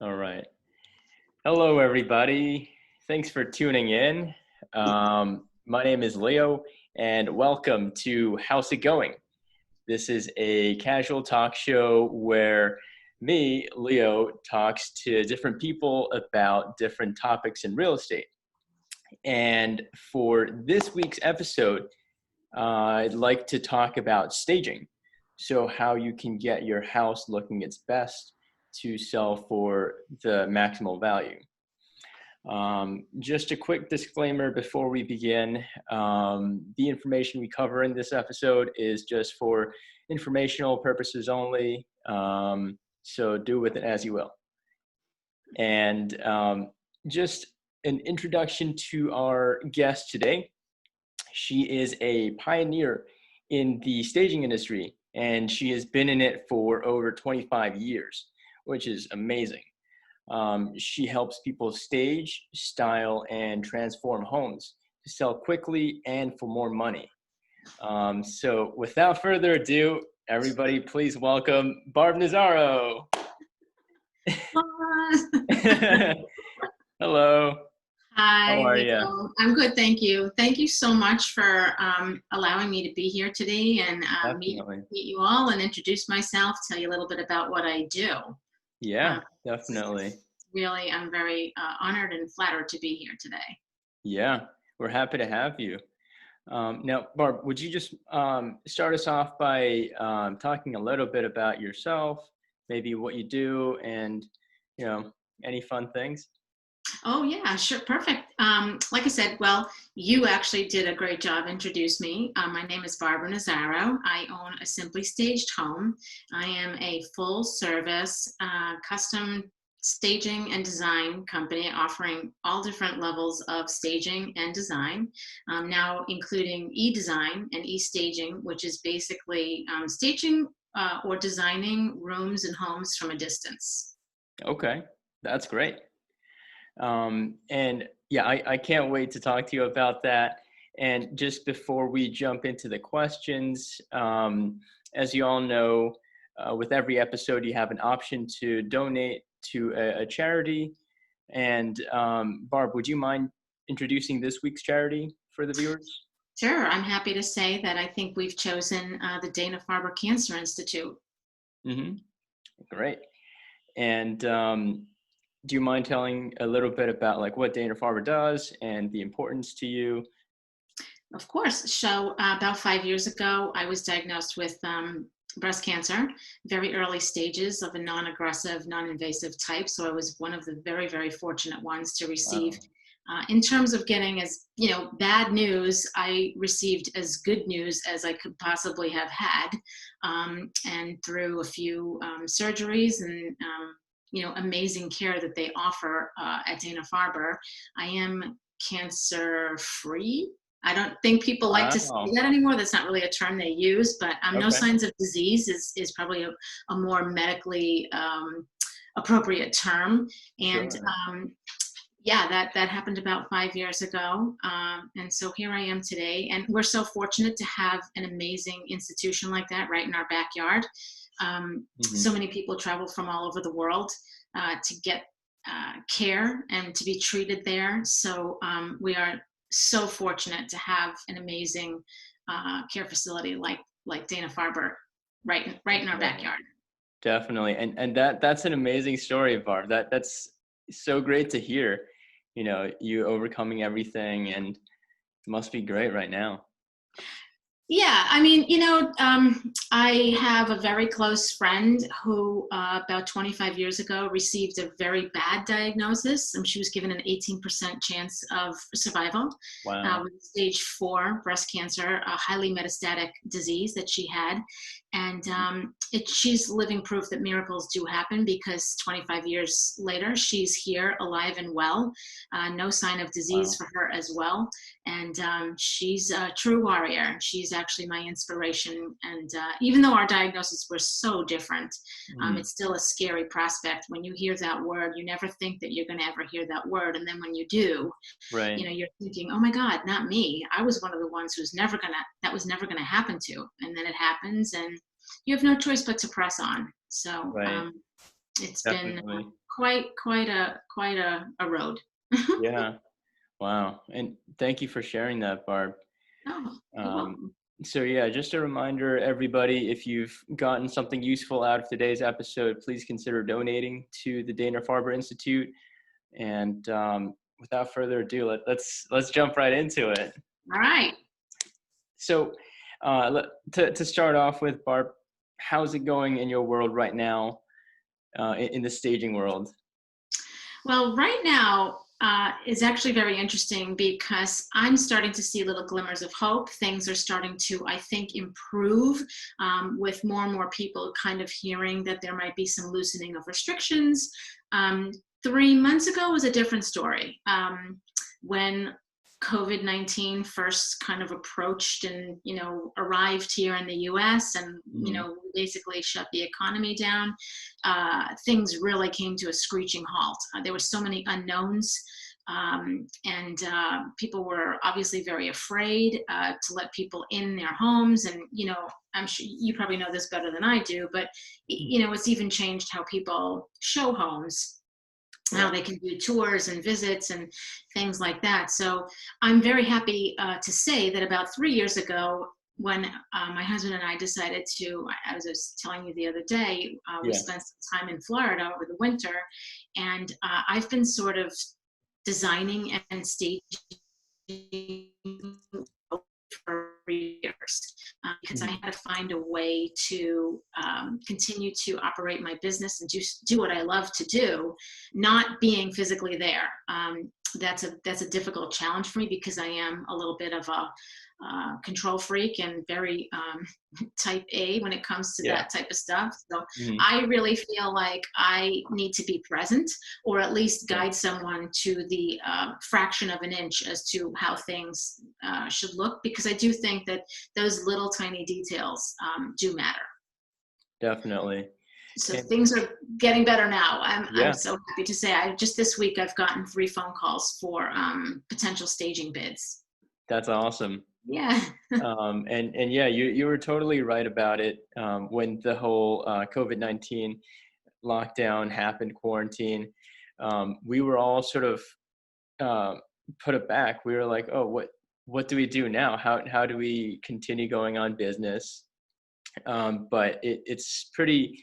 All right. Hello, everybody. Thanks for tuning in. My name is Leo, and welcome to How's It Going? This is a casual talk show where me, Leo, talks to different people about different topics in real estate. And for this week's episode, I'd like to talk about staging. So, how you can get your house looking its best to sell for the maximal value. Just a quick disclaimer before we begin. The information we cover in this episode is just for informational purposes only. So do with it as you will. And just an introduction to our guest today. She is a pioneer in the staging industry, and she has been in it for over 25 years, which is amazing. She helps people stage, style, and transform homes to sell quickly and for more money. So without further ado, everybody please welcome Barb Nazarro. Hello. How Hi, are you? Leo. I'm good, thank you. Thank you so much for allowing me to be here today and Definitely. meet you all and introduce myself, tell you a little bit about what I do. Yeah, It's definitely. really, I'm very honored and flattered to be here today. Yeah, we're happy to have you. Now, Barb, would you just start us off by talking a little bit about yourself, maybe what you do, and any fun things? Oh yeah, sure, perfect. Like I said, well, you actually did a great job introduce me. My name is Barbara Nazarro. I own a Simply Staged home. I am a full service custom staging and design company offering all different levels of staging and design, now including e-design and e-staging, which is basically staging or designing rooms and homes from a distance. Okay, that's great. And yeah, I can't wait to talk to you about that. And just before we jump into the questions, as you all know, with every episode, you have an option to donate to a charity. And Barb, would you mind introducing this week's charity for the viewers? Sure, I'm happy to say that I think we've chosen the Dana-Farber Cancer Institute. Mm-hmm. Great. And do you mind telling a little bit about like what Dana-Farber does and the importance to you? Of course. So about 5 years ago, I was diagnosed with breast cancer, very early stages of a non-aggressive, non-invasive type. So I was one of the very, very fortunate ones to receive. Wow. In terms of getting as bad news, I received as good news as I could possibly have had, and through a few surgeries and amazing care that they offer at Dana-Farber, I am cancer free. I don't think people like to say Wow. that anymore. That's not really a term they use, but no Okay. signs of disease is probably a more medically appropriate term. And Sure. yeah, that happened about 5 years ago. And so here I am today. And we're so fortunate to have an amazing institution like that right in our backyard. So Hmm. many people travel from all over the world to get care and to be treated there. So we are so fortunate to have an amazing care facility like Dana-Farber right in our Definitely. backyard. Definitely. And that's an amazing story, Barb. That's so great to hear. You overcoming everything, and it must be great right now. Yeah, I mean, I have a very close friend who about 25 years ago received a very bad diagnosis. She was given an 18% chance of survival Wow. with stage 4 breast cancer, a highly metastatic disease that she had. And she's living proof that miracles do happen, because 25 years later, she's here alive and well, no sign of disease Wow. for her as well. And she's a true warrior. She's actually my inspiration. And even though our diagnoses were so different, Mm. it's still a scary prospect. When you hear that word, you never think that you're going to ever hear that word. And then when you do, Right. you're thinking, oh my God, not me. I was one of the ones that was never going to happen to. And then it happens, and you have no choice but to press on. So Right. it's been Definitely. quite a road. Yeah. Wow. And thank you for sharing that, Barb. Oh, you're Um, welcome. so yeah, just a reminder, everybody, if you've gotten something useful out of today's episode, please consider donating to the Dana-Farber Institute. And without further ado, let's jump right into it. All right. So to start off with, Barb, how's it going in your world right now, in the staging world? Well, right now is actually very interesting because I'm starting to see little glimmers of hope. Things are starting to, I think, improve with more and more people kind of hearing that there might be some loosening of restrictions. 3 months ago was a different story. When COVID-19 first kind of approached and, arrived here in the US and, Mhm. basically shut the economy down, things really came to a screeching halt. There were so many unknowns. And people were obviously very afraid to let people in their homes. And, I'm sure you probably know this better than I do, but, it's even changed how people show homes, Yeah. how they can do tours and visits and things like that. So I'm very happy to say that about 3 years ago, when my husband and I decided to, as I was telling you the other day, we Yeah. spent some time in Florida over the winter, and I've been sort of designing and staging for years because I Mhm. had to find a way to continue to operate my business and do what I love to do, not being physically there. That's a difficult challenge for me because I am a little bit of a control freak and very type A when it comes to Yeah. that type of stuff. So Mhm. I really feel like I need to be present or at least Yeah. guide someone to the fraction of an inch as to how things should look, because I do think that those little tiny details do matter. Definitely. So And things are getting better now. I'm yeah, so happy to say I just this week I've gotten 3 phone calls for potential staging bids. that's awesome. Yeah. And yeah, you were totally right about it. When the whole COVID-19 lockdown happened, quarantine, we were all sort of uh, put it back. We were like, oh, what do we do now? How do we continue going on business? But it's pretty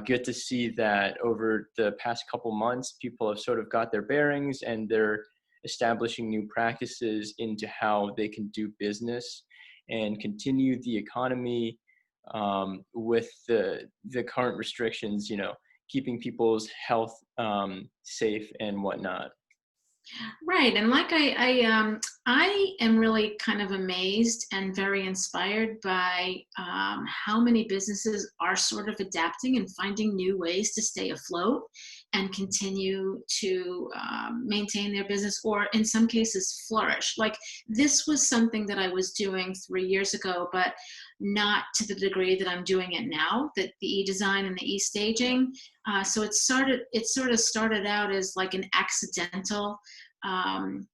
good to see that over the past couple months, people have sort of got their bearings and they're establishing new practices into how they can do business and continue the economy with the current restrictions, keeping people's health safe and whatnot. Right, and like I am really kind of amazed and very inspired by how many businesses are sort of adapting and finding new ways to stay afloat and continue to maintain their business, or in some cases flourish. Like this was something that I was doing 3 years ago, but not to the degree that I'm doing it now. That the e-design and the e-staging. So it sort of started out as like an accidental um,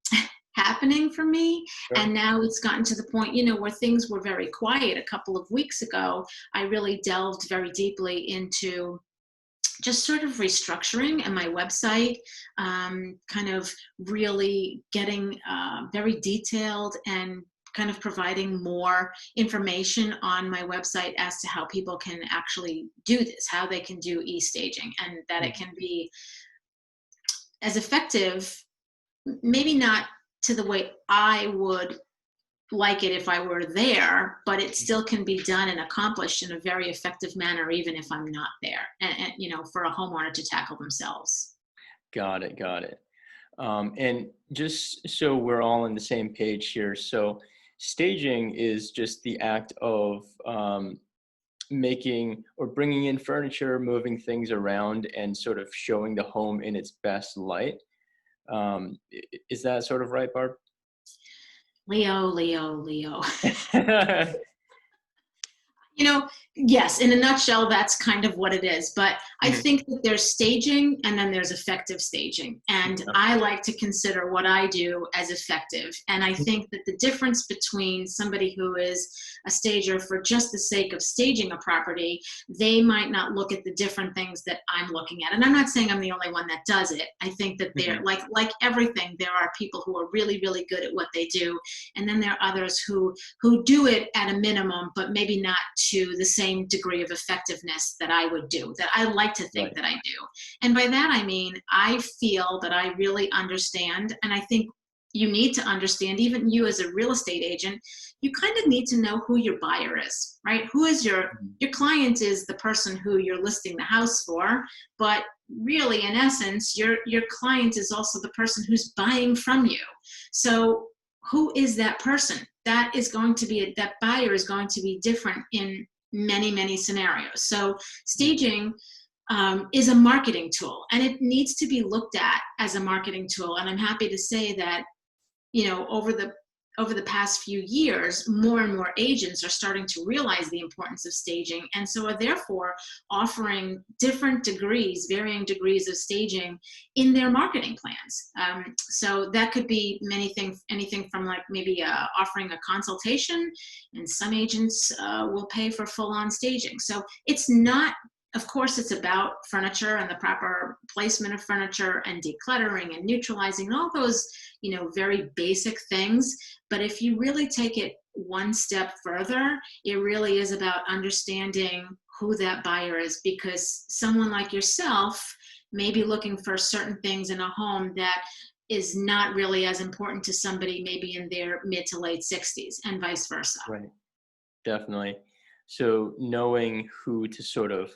happening for me. Sure. And now it's gotten to the point, where things were very quiet a couple of weeks ago. I really delved very deeply into just sort of restructuring and my website, kind of really getting very detailed and kind of providing more information on my website as to how people can actually do this, how they can do e-staging, and that it Mhm. can be as effective, maybe not to the way I would like it if I were there, but it still can be done and accomplished in a very effective manner, even if I'm not there. And for a homeowner to tackle themselves. Got it. Got it. And just so we're all on the same page here, so staging is just the act of making or bringing in furniture, moving things around, and sort of showing the home in its best light. Is that sort of right, Barb? Leo, Leo, Leo. you know, Yes, in a nutshell, that's kind of what it is. But I Mhm. think that there's staging and then there's effective staging. And Yeah. I like to consider what I do as effective. And I think that the difference between somebody who is a stager for just the sake of staging a property, they might not look at the different things that I'm looking at. And I'm not saying I'm the only one that does it. I think that they're Mhm. like everything, there are people who are really, really good at what they do. And then there are others who do it at a minimum, but maybe not to the same degree of effectiveness that I would do, that I like to think Right. that I do. And by that, I mean, I feel that I really understand, and I think you need to understand, even you as a real estate agent, you kind of need to know who your buyer is, right? Who is Mhm. your client is the person who you're listing the house for, but really in essence, your client is also the person who's buying from you. So who is that person? That is going to be that buyer is going to be different in many, many scenarios. So Yeah. staging is a marketing tool, and it needs to be looked at as a marketing tool. And I'm happy to say that, over the past few years, more and more agents are starting to realize the importance of staging, and so are therefore offering different degrees, varying degrees of staging in their marketing plans. So that could be anything from like maybe offering a consultation, and some agents will pay for full-on staging. So it's not. Of course, it's about furniture and the proper placement of furniture and decluttering and neutralizing and all those, very basic things. But if you really take it one step further, it really is about understanding who that buyer is, because someone like yourself may be looking for certain things in a home that is not really as important to somebody maybe in their mid to late 60s, and vice versa. Right. Definitely. So knowing who to sort of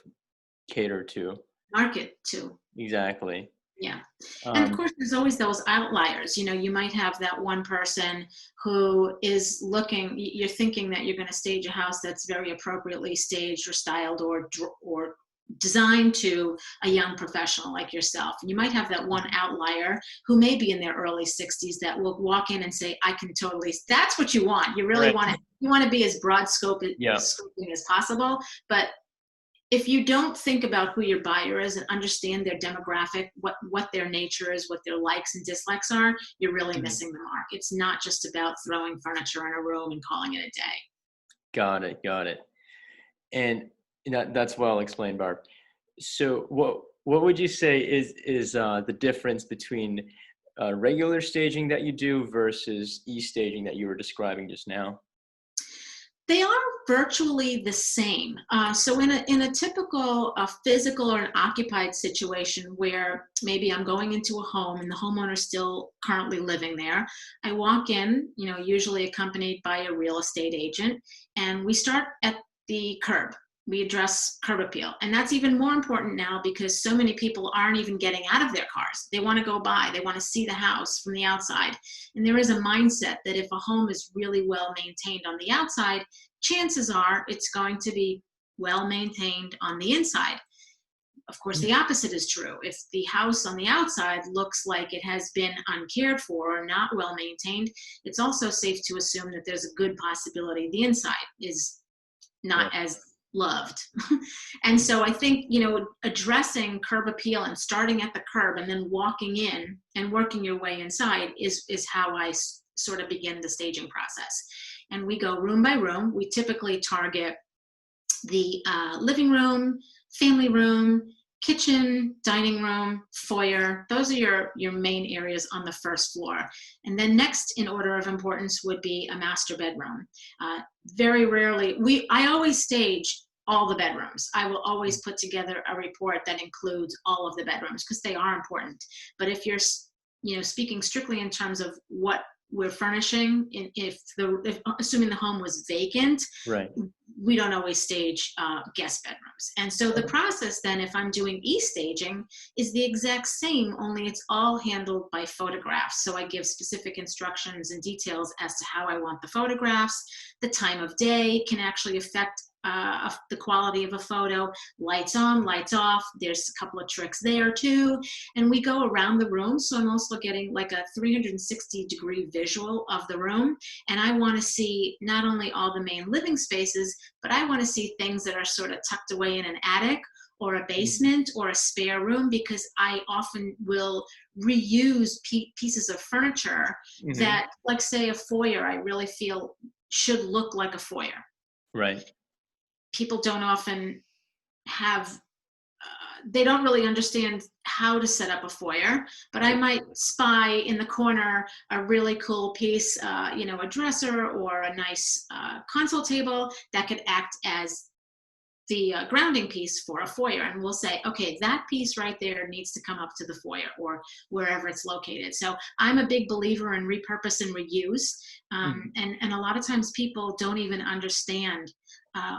cater to. Market too. Exactly. Yeah. And of Um, course, there's always those outliers. You might have that one person who is you're thinking that you're going to stage a house that's very appropriately staged or styled or designed to a young professional like yourself. And you might have that one outlier who may be in their early 60s that will walk in and say, I can totally, that's what you want. You really right. want to be as broad Yeah. scoping as possible. But if you don't think about who your buyer is and understand their demographic, what their nature is, what their likes and dislikes are, you're really Mhm. missing the mark. It's not just about throwing furniture in a room and calling it a day. Got it. Got it. And that's well explained, Barb. So what would you say is the difference between regular staging that you do versus e-staging that you were describing just now? They are virtually the same. So in a typical physical or an occupied situation where maybe I'm going into a home and the homeowner's still currently living there, I walk in, usually accompanied by a real estate agent, and we start at the curb. We address curb appeal. And that's even more important now because so many people aren't even getting out of their cars. They want to go by, they want to see the house from the outside. And there is a mindset that if a home is really well maintained on the outside, chances are it's going to be well maintained on the inside. Of course, the opposite is true. If the house on the outside looks like it has been uncared for or not well maintained, it's also safe to assume that there's a good possibility the inside is not Right. as loved. And so I think, addressing curb appeal and starting at the curb and then walking in and working your way inside is how I sort of begin the staging process. And we go room by room. We typically target the living room, family room, kitchen, dining room, foyer. Those are your main areas on the first floor. And then next in order of importance would be a master bedroom. Very rarely, I always stage all the bedrooms. I will always put together a report that includes all of the bedrooms because they are important. But if you're speaking strictly in terms of what we're furnishing, if assuming the home was vacant, Right. we don't always stage guest bedrooms. And so the process then, if I'm doing e-staging, is the exact same, only it's all handled by photographs. So I give specific instructions and details as to how I want the photographs. The time of day can actually affect the quality of a photo, lights on, lights off. There's a couple of tricks there too. And we go around the room. So I'm also getting like a 360-degree visual of the room. And I want to see not only all the main living spaces, but I want to see things that are sort of tucked away in an attic or a basement or a spare room, because I often will reuse pieces of furniture that, like say a foyer, I really feel should look like a foyer. Right. People don't often have, they don't really understand how to set up a foyer, but I might spy in the corner a really cool piece, you know, a dresser or a nice console table that could act as the grounding piece for a foyer. And we'll say, okay, that piece right there needs to come up to the foyer or wherever it's located. So I'm a big believer in repurpose and reuse. And a lot of times people don't even understand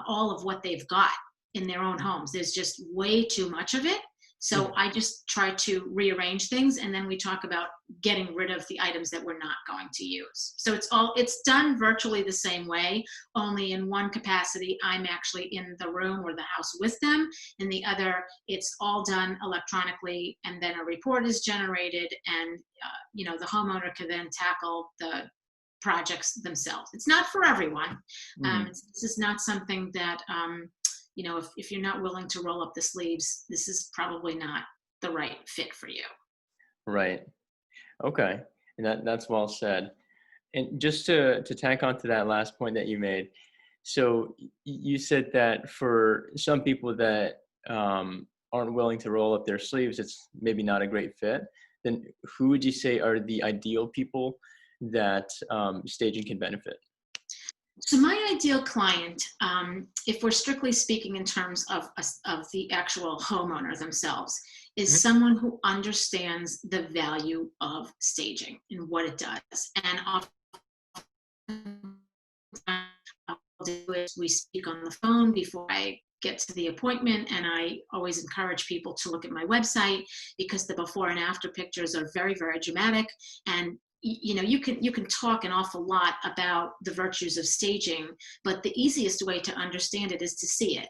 all of what they've got in their own homes. There's just way too much of it. So I just try to rearrange things, and then we talk about getting rid of the items that we're not going to use. So it's done virtually the same way, only in one capacity, I'm actually in the room or the house with them. In the other, it's all done electronically, and then a report is generated, and you know, the homeowner can then tackle the projects themselves. It's not for everyone. This is not something that, you know, if you're not willing to roll up the sleeves, this is probably not the right fit for you. Right. Okay. And that's well said. And just to tack on to that last point that you made, so you said that for some people that aren't willing to roll up their sleeves, it's maybe not a great fit. Then who would you say are the ideal people that staging can benefit? So my ideal client, if we're strictly speaking in terms of the actual homeowner themselves, is someone who understands the value of staging and what it does. And often I'll do it, we speak on the phone before I get to the appointment, and I always encourage people to look at my website, because the before and after pictures are very, very dramatic. And you know, you can talk an awful lot about the virtues of staging, but the easiest way to understand it is to see it.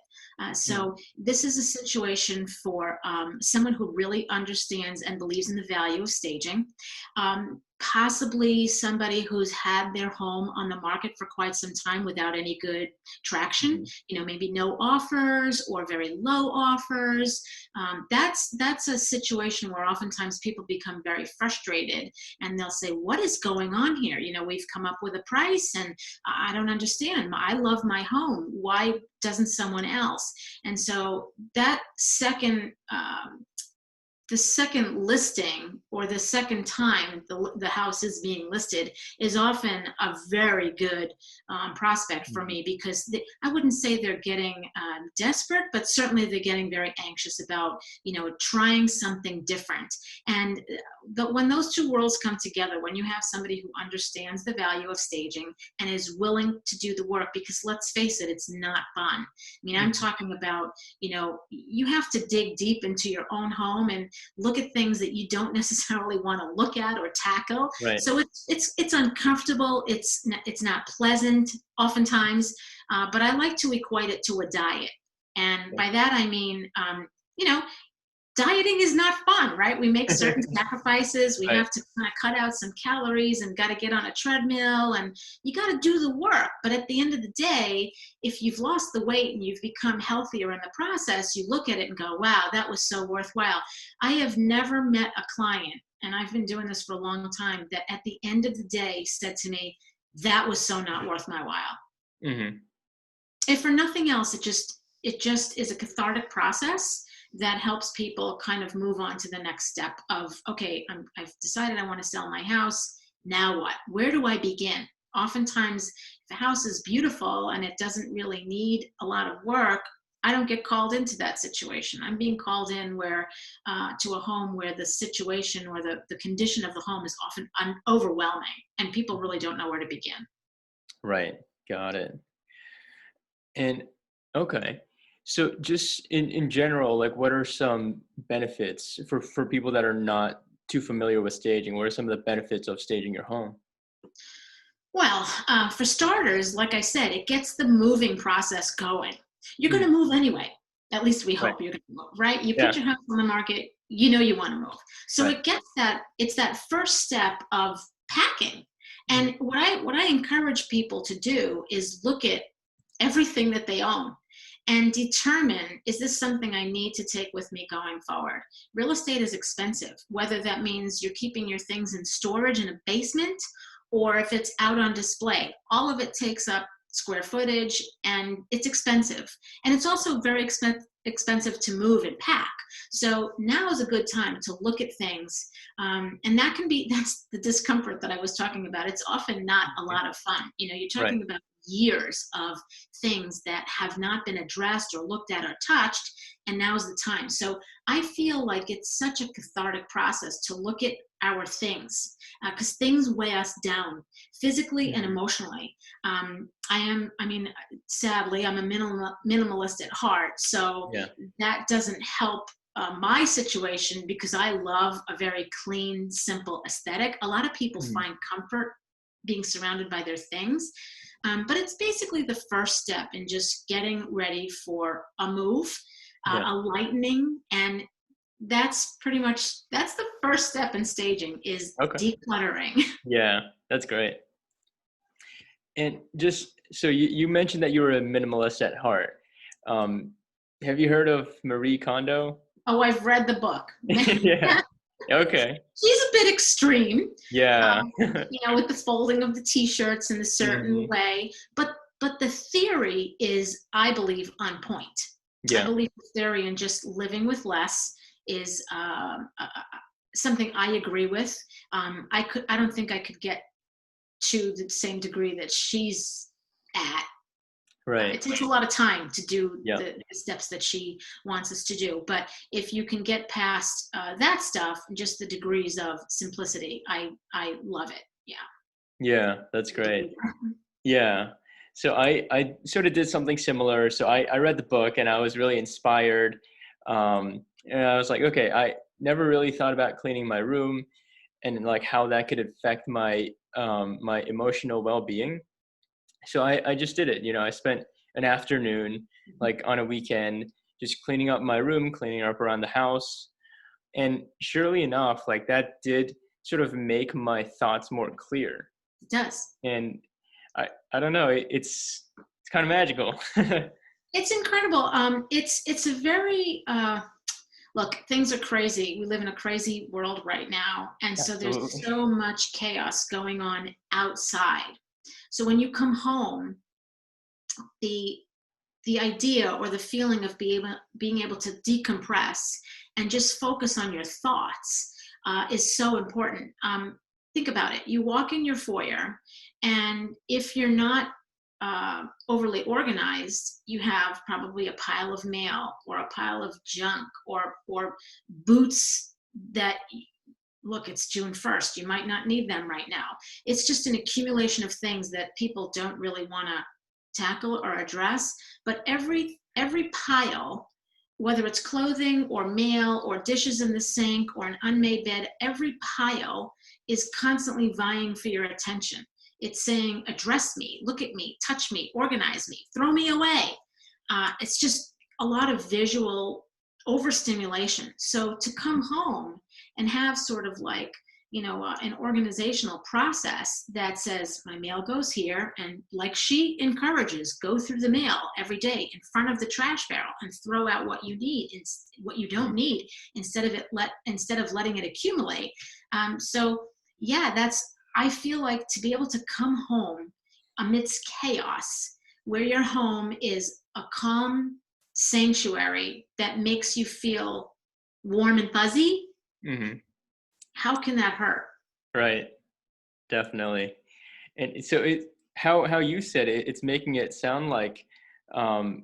So this is a situation for someone who really understands and believes in the value of staging. Possibly somebody who's had their home on the market for quite some time without any good traction, you know, maybe no offers or very low offers. That's a situation where oftentimes people become very frustrated, and they'll say, what is going on here? You know, we've come up with a price and I don't understand. I love my home. Why doesn't someone else? And so that the second listing, or the second time the house is being listed, is often a very good prospect for me, because I wouldn't say they're getting desperate, but certainly they're getting very anxious about, you know, trying something different. And when those two worlds come together, when you have somebody who understands the value of staging and is willing to do the work, because let's face it, it's not fun. I mean, I'm talking about, you know, you have to dig deep into your own home and look at things that you don't necessarily want to look at or tackle. Right. So it's uncomfortable. It's not pleasant oftentimes, but I like to equate it to a diet. And by that, I mean, you know, dieting is not fun, right? We make certain sacrifices. We have to kind of cut out some calories and got to get on a treadmill, and you got to do the work. But at the end of the day, if you've lost the weight and you've become healthier in the process, you look at it and go, wow, that was so worthwhile. I have never met a client, and I've been doing this for a long time, that at the end of the day said to me, that was so not worth my while. If for nothing else, it just is a cathartic process that helps people kind of move on to the next step of, okay, I've decided I want to sell my house. Now what? Where do I begin? Oftentimes, if the house is beautiful and it doesn't really need a lot of work, I don't get called into that situation. I'm being called in to a home where the situation or the condition of the home is often overwhelming, and people really don't know where to begin. Right. Got it. And okay. So just in general, like, what are some benefits for people that are not too familiar with staging? What are some of the benefits of staging your home? Well, for starters, like I said, it gets the moving process going. You're going to move anyway. At least we Right. hope you're going to move, right? You Yeah. put your house on the market, you know you want to move. So Right. it gets that, it's that first step of packing. Mhm. And what I encourage people to do is look at everything that they own and determine, is this something I need to take with me going forward? Real estate is expensive, whether that means you're keeping your things in storage in a basement or if it's out on display. All of it takes up square footage and it's expensive. And it's also very expensive to move and pack. So now is a good time to look at things. And that can be, that's the discomfort that I was talking about. It's often not a lot of fun. You know, you're Right. talking about years of things that have not been addressed or looked at or touched, and now's the time. So I feel like it's such a cathartic process to look at our things, because things weigh us down physically and Mhm. emotionally. I mean, sadly, I'm a minimalist at heart, so Yeah. that doesn't help my situation because I love a very clean, simple aesthetic. A lot of people Mhm. find comfort being surrounded by their things. But it's basically the first step in just getting ready for a move, Yeah. a lightening, and that's pretty much, that's the first step in staging is Okay. decluttering. Yeah. That's great. And just so you mentioned that you were a minimalist at heart. Um, have you heard of Marie Kondo? Oh, I've read the book. Yeah. Okay. She's a bit extreme, Yeah. you know, with the folding of the t-shirts in a certain Hmm. way, but the theory is, I believe, on point. I Yeah. believe the theory in just living with less is something I agree with. I don't think I could get to the same degree that she's at. Right. It takes a lot of time to do Yeah. the steps that she wants us to do. But if you can get past that stuff, just the degrees of simplicity, I love it. Yeah. Yeah. That's great. Yeah. So I sort of did something similar. So I read the book and I was really inspired. And I was like, okay, I never really thought about cleaning my room and like how that could affect my emotional well-being. So I just did it. You know, I spent an afternoon, like on a weekend, just cleaning up my room, cleaning up around the house. And surely enough, like that did sort of make my thoughts more clear. It does. And I don't know, it's kind of magical. It's incredible. It's a very look. Things are crazy. We live in a crazy world right now, and so there's Absolutely. so much chaos going on outside. So when you come home, the the idea or the feeling of being able to decompress and just focus on your thoughts is so important. Think about it. You walk in your foyer, and if you're not overly organized, you have probably a pile of mail or a pile of junk or boots that, look, it's June 1st. You might not need them right now. It's just an accumulation of things that people don't really want to tackle or address. But every pile, whether it's clothing or mail or dishes in the sink or an unmade bed, every pile is constantly vying for your attention. It's saying, address me, look at me, touch me, organize me, throw me away. It's just a lot of visual overstimulation. So to come home and have sort of like, you know, an organizational process that says my mail goes here, and like she encourages, go through the mail every day in front of the trash barrel and throw out what you need and what you don't Mhm. need instead of letting it accumulate. So yeah, that's, I feel like to be able to come home amidst chaos, where your home is a calm sanctuary that makes you feel warm and fuzzy, Mhm. how can that hurt? Right. Definitely. And so how you said it, it's making it sound like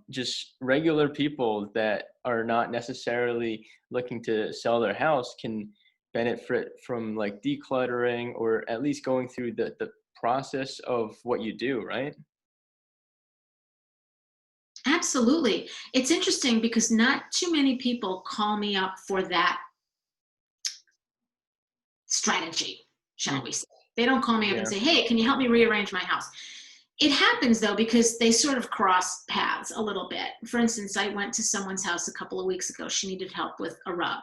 just regular people that are not necessarily looking to sell their house can benefit from like decluttering or at least going through the process of what you do, right? Absolutely. It's interesting because not too many people call me up for that strategy, shall Mm. we say. They don't call me up and Yeah. say, hey, can you help me rearrange my house? It happens though, because they sort of cross paths a little bit. For instance, I went to someone's house a couple of weeks ago. She needed help with a rug.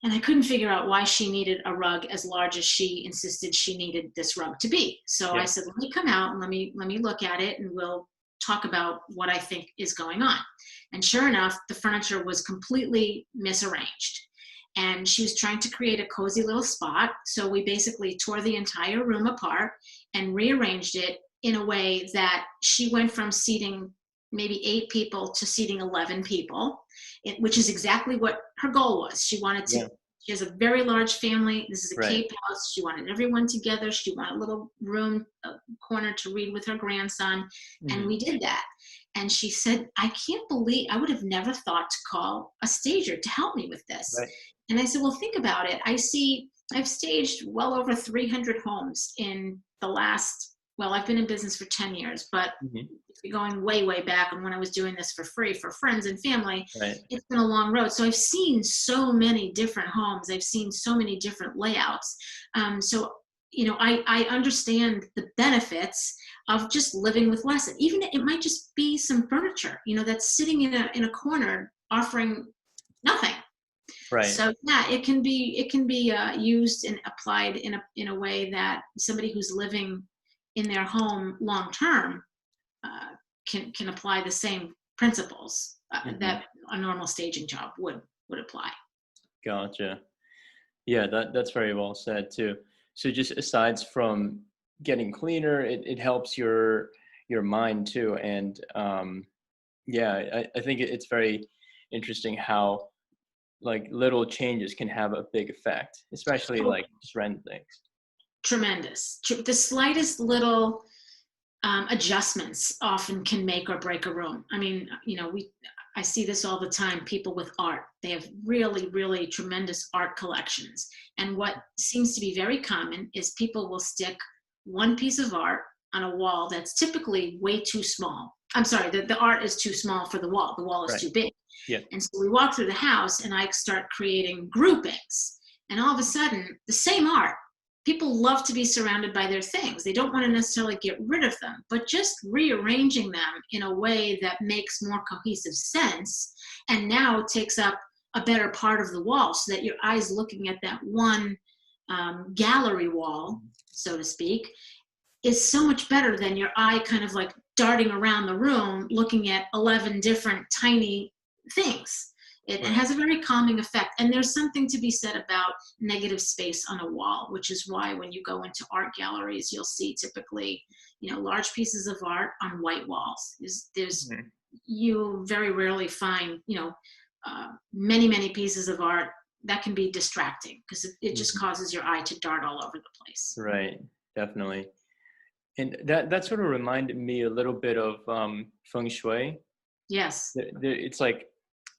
And I couldn't figure out why she needed a rug as large as she insisted she needed this rug to be. So I Yeah. said, let me come out and let me look at it, and we'll talk about what I think is going on. And sure enough, the furniture was completely misarranged. And she was trying to create a cozy little spot. So we basically tore the entire room apart and rearranged it in a way that she went from seating maybe 8 people to seating 11 people, which is exactly what her goal was. She wanted to, Yeah. she has a very large family. This is a Right. Cape house. She wanted everyone together. She wanted a little room, a corner to read with her grandson. And Mhm. we did that. And she said, I can't believe, I would have never thought to call a stager to help me with this. Right. And I said, well, think about it. I've staged well over 300 homes in the last, well, I've been in business for 10 years, but Mhm. going way, way back, and when I was doing this for free for friends and family, Right. it's been a long road. So I've seen so many different homes. I've seen so many different layouts. So, I understand the benefits of just living with less. Even it might just be some furniture, that's sitting in a corner offering nothing. Right. So yeah, it can be used and applied in a way that somebody who's living in their home long term uh, can apply the same principles Mhm. that a normal staging job would apply. Gotcha. Yeah, that's very well said too. So just asides from getting cleaner, it helps your mind too. And yeah, I think it's very interesting how like little changes can have a big effect, especially Oh, like just random things. tremendous! The slightest little adjustments often can make or break a room. I mean, I see this all the time. People with art, they have really, really tremendous art collections. And what seems to be very common is people will stick one piece of art on a wall that's typically way too small. I'm sorry, the art is too small for the wall. The wall is Right. too big. Yeah. And so we walk through the house and I start creating groupings. And all of a sudden, the same art, people love to be surrounded by their things. They don't want to necessarily get rid of them, but just rearranging them in a way that makes more cohesive sense and now takes up a better part of the wall so that your eye's looking at that one gallery wall, so to speak, is so much better than your eye kind of like darting around the room looking at 11 different tiny things. It Right. has a very calming effect. And there's something to be said about negative space on a wall, which is why when you go into art galleries, you'll see typically, large pieces of art on white walls. There's Mhm. you very rarely find, many, many pieces of art that can be distracting because it just Mhm. causes your eye to dart all over the place. Right. Definitely. And that sort of reminded me a little bit of feng shui. Yes, It's like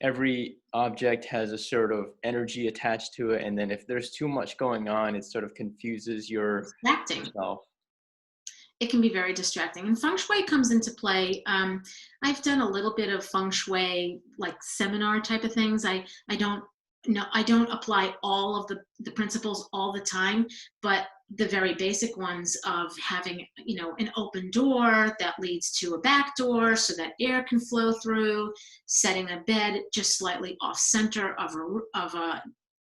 every object has a sort of energy attached to it, and then if there's too much going on, it sort of confuses distracting. yourself. It can be very distracting. And feng shui comes into play. I've done a little bit of feng shui, like seminar type of things. I don't no, I don't apply all of the principles all the time, but the very basic ones of having, an open door that leads to a back door so that air can flow through, setting a bed just slightly off center of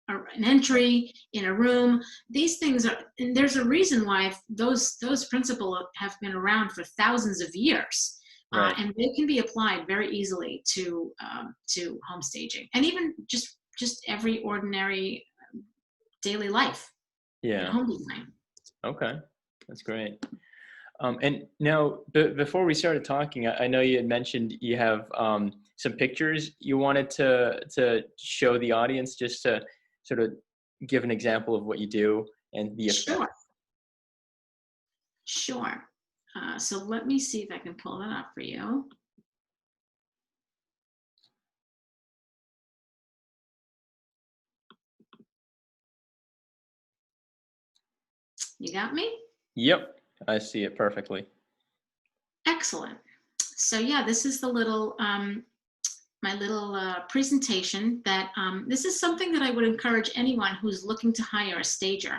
an entry in a room. These things are, and there's a reason why those principles have been around for thousands of years, Right. and they can be applied very easily to home staging and even just every ordinary daily life and Yeah. home design. Okay. That's great. And now, before we started talking, I know you had mentioned you have some pictures you wanted to show the audience, just to sort of give an example of what you do and the effect. Sure, sure. So let me see if I can pull that up for you. You got me? Yep, I see it perfectly. Excellent. So yeah, this is the little my little presentation that this is something that I would encourage anyone who's looking to hire a stager.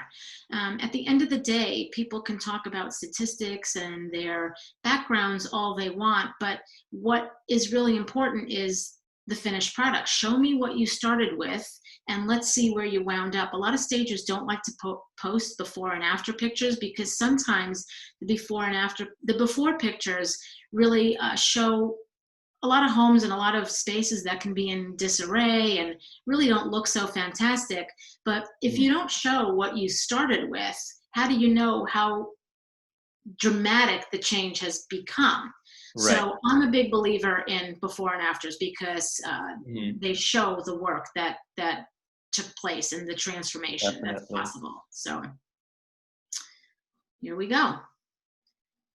At the end of the day, people can talk about statistics and their backgrounds all they want, but what is really important is the finished product. Show me what you started with and let's see where you wound up. A lot of stagers don't like to post before and after pictures because sometimes the before pictures really show a lot of homes and a lot of spaces that can be in disarray and really don't look so fantastic. But if you don't show what you started with, how do you know how dramatic the change has become? Right. So I'm a big believer in before and afters because they show the work that took place and the transformation that's possible. So here we go.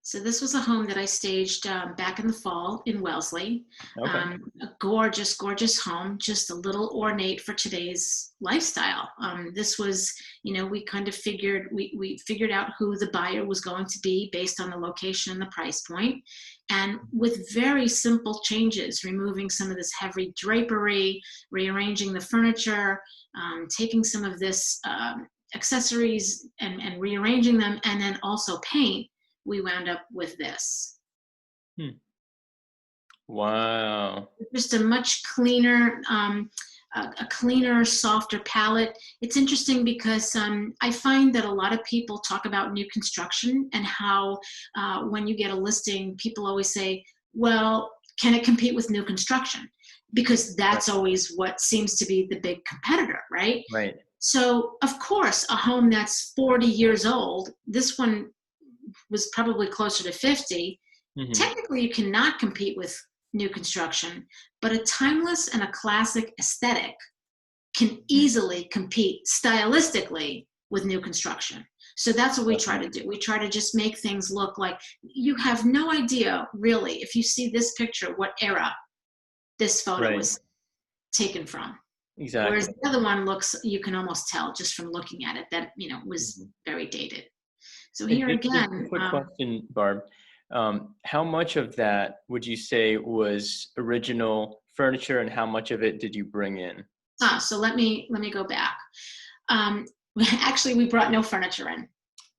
So this was a home that I staged back in the fall in Wellesley. Okay. A gorgeous, gorgeous home, just a little ornate for today's lifestyle. This was, we kind of we figured out who the buyer was going to be based on the location and the price point. And with very simple changes, removing some of this heavy drapery, rearranging the furniture, taking some of this accessories and rearranging them, and then also paint, we wound up with this. Wow. Just a much cleaner, a cleaner, softer palette. It's interesting because I find that a lot of people talk about new construction and how when you get a listing, people always say, well, can it compete with new construction? Because that's always what seems to be the big competitor, right? Right. So, of course, a home that's 40 years old, this one was probably closer to 50. Technically, you cannot compete with new construction, but a timeless and a classic aesthetic can easily compete stylistically with new construction. So that's what we try to do. We try to just make things look like you have no idea, really, if you see this picture, what era this photo was taken from. Exactly. Whereas the other one looks, you can almost tell just from looking at it that, was very dated. So here again, quick question, Barb. How much of that would you say was original furniture, and how much of it did you bring in? So let me go back. Actually, we brought no furniture in.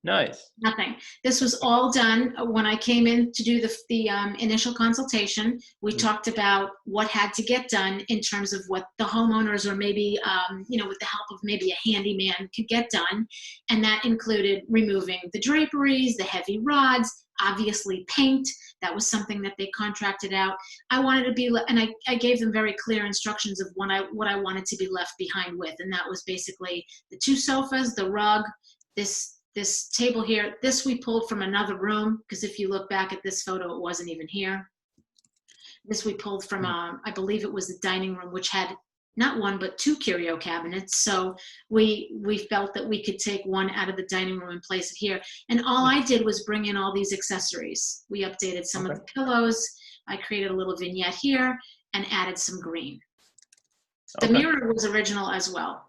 Nice. Nothing. This was all done when I came in to do the initial consultation. We talked about what had to get done in terms of what the homeowners or maybe, with the help of maybe a handyman could get done. And that included removing the draperies, the heavy rods, obviously paint. That was something that they contracted out. I wanted to be, and I gave them very clear instructions of what I wanted to be left behind with. And that was basically the 2 sofas, the rug, this table here. This we pulled from another room, because if you look back at this photo, it wasn't even here. This we pulled from, I believe it was the dining room, which had not 1, but 2 curio cabinets. So we felt that we could take one out of the dining room and place it here. And all I did was bring in all these accessories. We updated some of the pillows. I created a little vignette here and added some green. The mirror was original as well.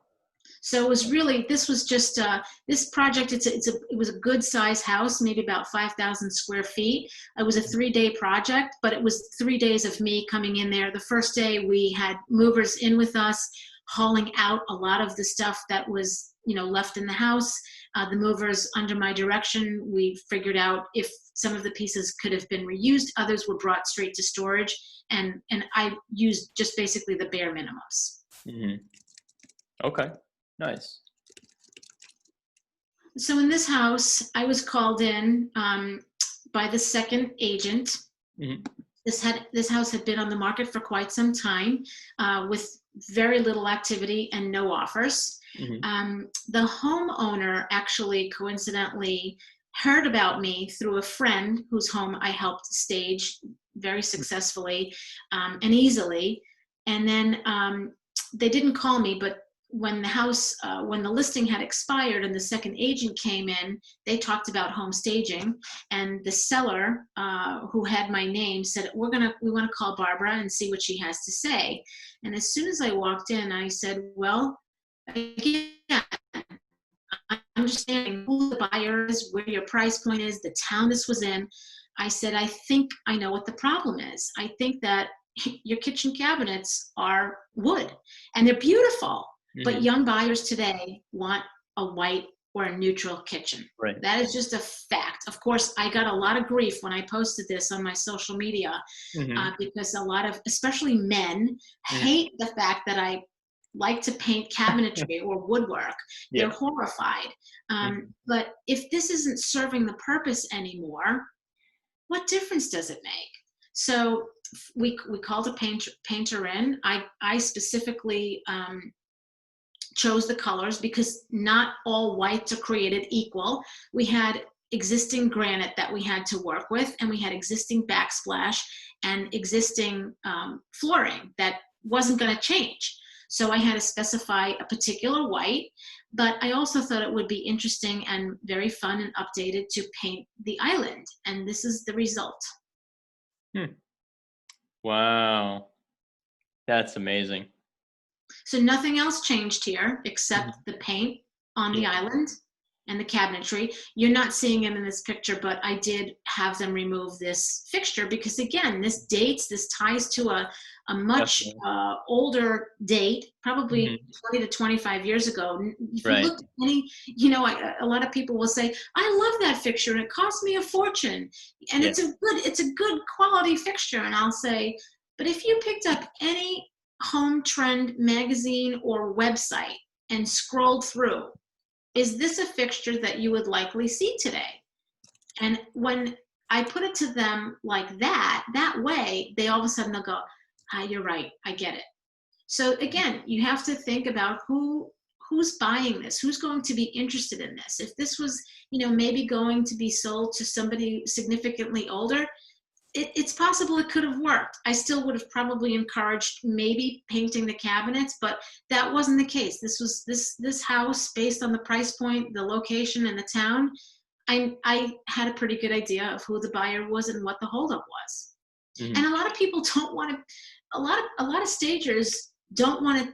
So it was really, this was just, this project, it was a good size house, maybe about 5,000 square feet. It was a 3-day project, but it was 3 days of me coming in there. The first day we had movers in with us, hauling out a lot of the stuff that was, left in the house. The movers under my direction, we figured out if some of the pieces could have been reused, others were brought straight to storage, and I used just basically the bare minimums. Okay. Nice. So in this house, I was called in by the second agent. This house had been on the market for quite some time with very little activity and no offers. The homeowner actually coincidentally heard about me through a friend whose home I helped stage very successfully and easily. And then they didn't call me, but when the listing had expired and the second agent came in, they talked about home staging, and the seller who had my name said, we want to call Barbara and see what she has to say. And as soon as I walked in, I said, well, again, understanding who the buyer is, where your price point is, the town this was in, I said, I think I know what the problem is. I think that your kitchen cabinets are wood and they're beautiful. But young buyers today want a white or a neutral kitchen. Right. That is just a fact. Of course, I got a lot of grief when I posted this on my social media because a lot of, especially men, hate the fact that I like to paint cabinetry or woodwork. They're horrified. But if this isn't serving the purpose anymore, what difference does it make? So we called a painter in. I specifically chose the colors because not all whites are created equal. We had existing granite that we had to work with, and we had existing backsplash and existing flooring that wasn't going to change. So I had to specify a particular white, but I also thought it would be interesting and very fun and updated to paint the island. And this is the result. Wow. That's amazing. So nothing else changed here except the paint on the island and the cabinetry. You're not seeing it in this picture, but I did have them remove this fixture because, again, this ties to a much older date, probably 20 to 25 years ago. If you look at any, a lot of people will say, I love that fixture and it cost me a fortune. And it's a good quality fixture. And I'll say, but if you picked up any home trend magazine or website and scrolled through, is this a fixture that you would likely see today? And when I put it to them like that way, they all of a sudden they'll go, you're right, I get it. So again, you have to think about who's buying this, who's going to be interested in this. If this was, maybe going to be sold to somebody significantly older, it's possible it could have worked. I still would have probably encouraged maybe painting the cabinets, but that wasn't the case. This was this house, based on the price point, the location, and the town. I had a pretty good idea of who the buyer was and what the holdup was. And a lot of people don't want to. A lot of stagers don't want to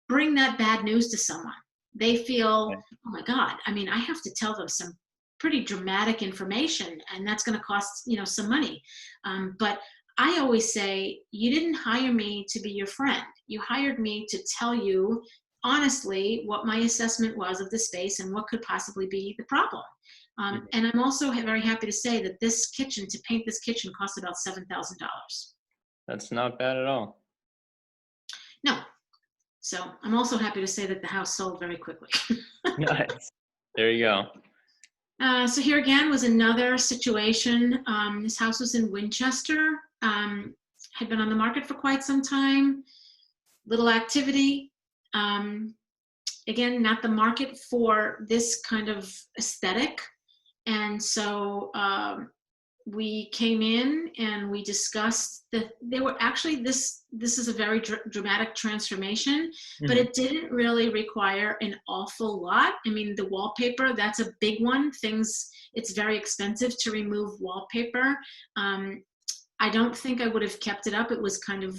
bring that bad news to someone. They feel, oh my God. I mean, I have to tell them some pretty dramatic information, and that's going to cost some money. But I always say, you didn't hire me to be your friend. You hired me to tell you honestly what my assessment was of the space and what could possibly be the problem. And I'm also very happy to say that to paint this kitchen cost about $7,000. That's not bad at all. No. So I'm also happy to say that the house sold very quickly. Nice. There you go. So here again was another situation. This house was in Winchester, had been on the market for quite some time, little activity. Again, not the market for this kind of aesthetic. And so we came in and we discussed that they were actually, this is a very dramatic transformation, but it didn't really require an awful lot. I mean, the wallpaper, that's a big one. It's very expensive to remove wallpaper. I don't think I would have kept it up. It was kind of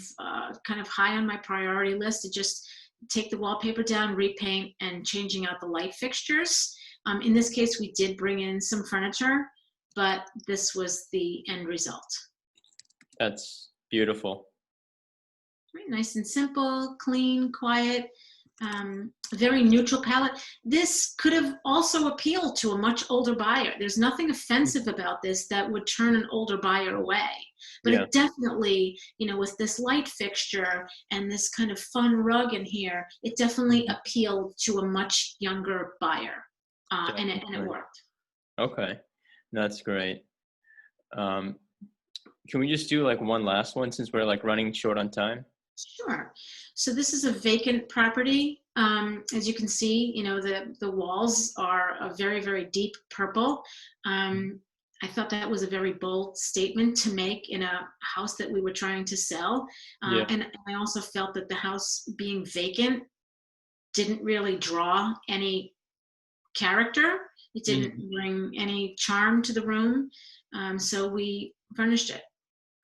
high on my priority list to just take the wallpaper down, repaint, and changing out the light fixtures. In this case, we did bring in some furniture, but this was the end result. That's beautiful. Very nice and simple, clean, quiet, very neutral palette. This could have also appealed to a much older buyer. There's nothing offensive about this that would turn an older buyer away. But it definitely, with this light fixture and this kind of fun rug in here, it definitely appealed to a much younger buyer. And it worked. Okay. That's great. Can we just do like one last one since we're like running short on time? Sure. So this is a vacant property. As you can see, the walls are a very, very deep purple. I thought that was a very bold statement to make in a house that we were trying to sell. And I also felt that the house being vacant didn't really draw any character. It didn't bring any charm to the room. So we furnished it,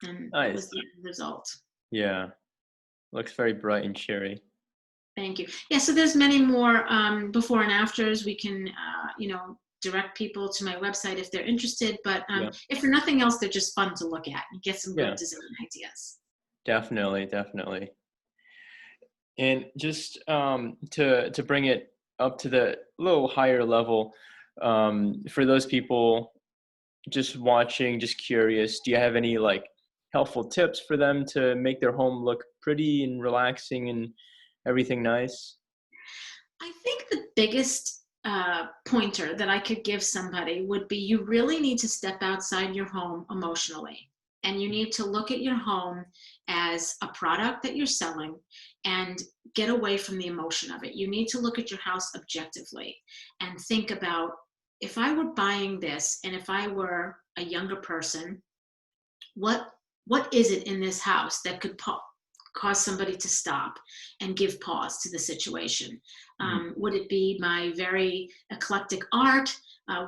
and that was the result. Yeah. Looks very bright and cheery. Thank you. Yeah, so there's many more before and afters. We can, direct people to my website if they're interested. But if for nothing else, they're just fun to look at and get some good design ideas. Definitely, definitely. And just to bring it up to the little higher level, for those people just watching, just curious, do you have any like helpful tips for them to make their home look pretty and relaxing and everything nice? I think the biggest pointer that I could give somebody would be you really need to step outside your home emotionally. And you need to look at your home as a product that you're selling and get away from the emotion of it. You need to look at your house objectively and think about, if I were buying this and if I were a younger person, what what is it in this house that could cause somebody to stop and give pause to the situation? Mhm. Would it be my very eclectic art?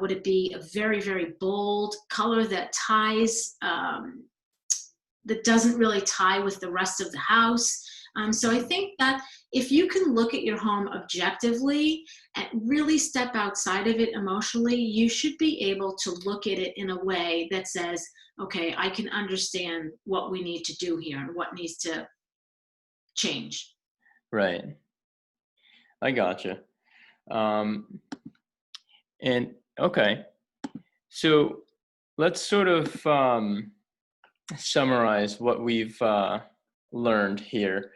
Would it be a very, very bold color that ties, that doesn't really tie with the rest of the house? So I think that if you can look at your home objectively and really step outside of it emotionally, you should be able to look at it in a way that says, okay, I can understand what we need to do here and what needs to change. Right. I gotcha. Um, and okay, so let's sort of summarize what we've learned here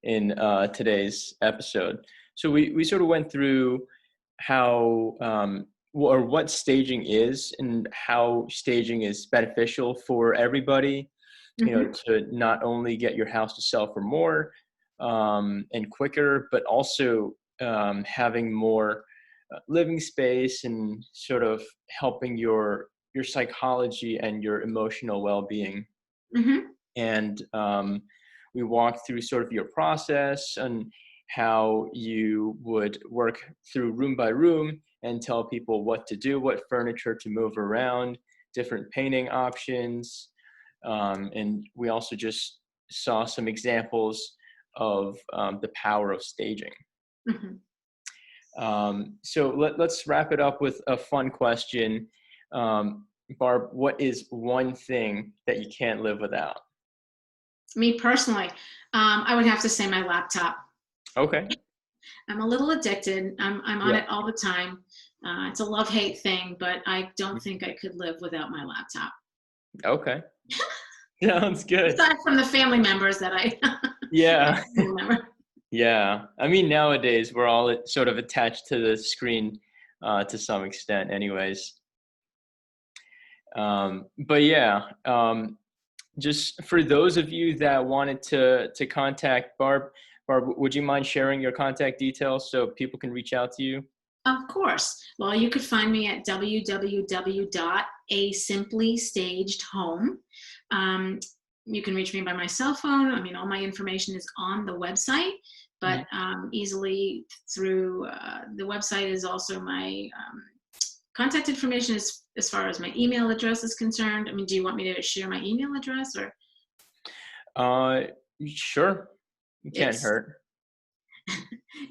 in today's episode. So we sort of went through how or what staging is and how staging is beneficial for everybody. You know, Hmm. to not only get your house to sell for more and quicker, but also having more living space and sort of helping your psychology and your emotional well-being. Hmm. And we walked through sort of your process and how you would work through room by room and tell people what to do, what furniture to move around, different painting options. And we also just saw some examples of the power of staging. Hmm. So let's wrap it up with a fun question. Barb, what is one thing that you can't live without? Me personally, I would have to say my laptop. Okay. I'm a little addicted. I'm on Yeah. it all the time. It's a love hate thing, but I don't think I could live without my laptop. Okay. Sounds good. Aside from the family members that I, Yeah. remember. Yeah. I mean, nowadays we're all sort of attached to the screen to some extent, anyways. But yeah, just for those of you that wanted to contact Barb, Barb, would you mind sharing your contact details so people can reach out to you? Of course. Well, you could find me at www.asimply.stagedhome. Um, you can reach me by my cell phone. I mean, all my information is on the website, Mhm. but easily through the website is also my contact information as far as my email address is concerned. I mean, do you want me to share my email address, or Uh, sure. It can't it's hurt.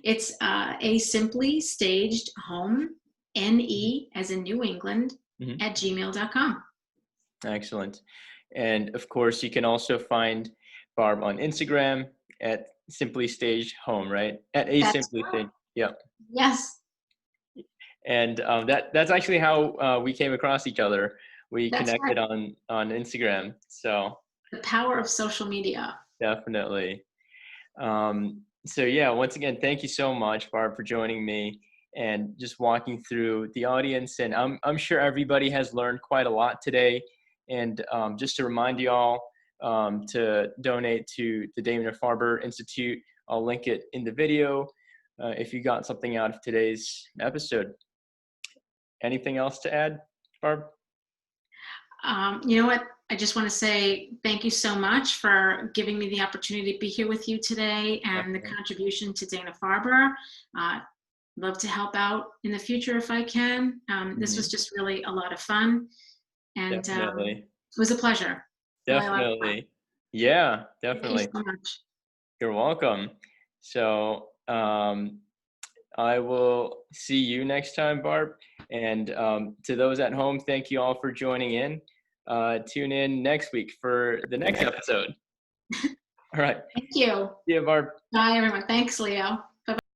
it's a simply staged home, Mhm. NE as in New England, Mhm. at gmail.com. Excellent. And of course, you can also find Barb on Instagram at Simply Staged Home, right? At a That's Simply right. Staged. Yeah. Yes, And that's actually how we came across each other. We that's right. connected on Instagram. So The power of social media. definitely. So yeah, once again, thank you so much, Barb, for joining me and just walking through the audience. And I'm sure everybody has learned quite a lot today. And just to remind you all to donate to the Dana-Farber Institute, I'll link it in the video if you got something out of today's episode. Anything else to add, Barb? You know what? I just want to say thank you so much for giving me the opportunity to be here with you today and the Definitely. contribution to Dana-Farber. Uh, love to help out in the future if I can. This was Mhm. just really a lot of fun, and Definitely. it was a pleasure. Really a lot of fun. Definitely. Yeah, Thank you definitely. so much. You're welcome. So I will see you next time, Barb. And to those at home, thank you all for joining in. Tune in next week for the next episode. All right. Thank you. See you, Barb. Bye, everyone. Thanks, Leo.